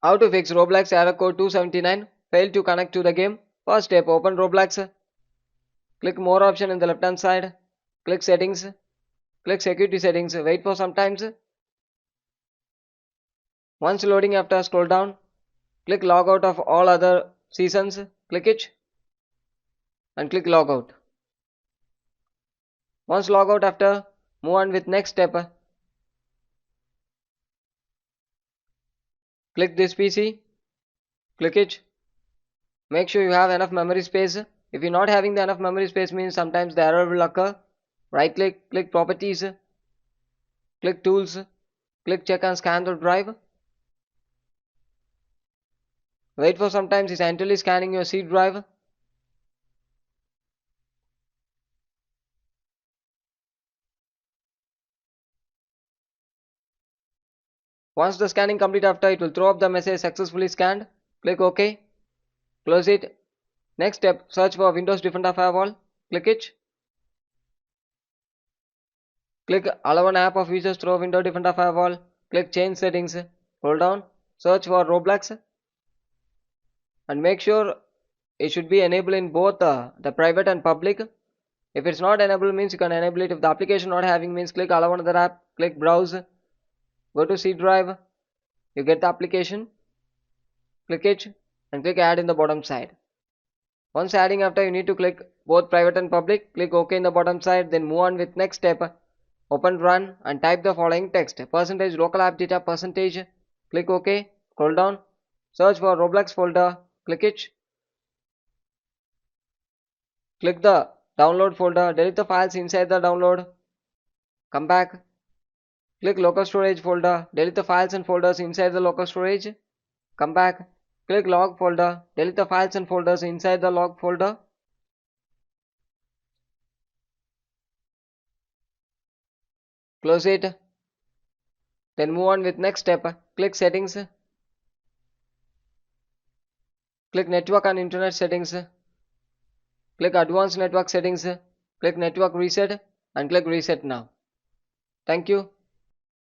How to fix Roblox Error Code 279? Failed to connect to the game. First step, open Roblox. Click More option in the left hand side. Click Settings. Click Security Settings. Wait for some time. Once loading after, scroll down. Click Log out of all other seasons. Click it and click Log out. Once log out after, move on with next step. Click this PC. Click it. Make sure you have enough memory space. If you're not having the enough memory space, means sometimes the error will occur. Right click, click Properties, click Tools, click Check and Scan the drive. Wait for some time, it's entirely scanning your C drive. Once the scanning complete after, it will throw up the message successfully scanned. Click OK. Close it. Next step, search for Windows Defender Firewall. Click it. Click Allow an app of users through Windows Defender Firewall. Click Change Settings. Scroll down. Search for Roblox. And make sure it should be enabled in both the private and public. If it's not enabled, means you can enable it. If the application not having, means click Allow another app. Click Browse. Go to C drive. You get the application. Click it and click Add in the bottom side. Once adding after, you need to click both private and public. Click OK in the bottom side. Then move on with next step. Open Run and type the following text: percentage local app data percentage. Click OK. Scroll down. Search for Roblox folder. Click it. Click the download folder. Delete the files inside the download. Come back. Click local storage folder. Delete the files and folders inside the local storage. Come back. Click log folder. Delete the files and folders inside the log folder. Close it. Then move on with next step. Click Settings. Click Network and Internet Settings. Click Advanced Network Settings. Click Network Reset and click Reset now. Thank you.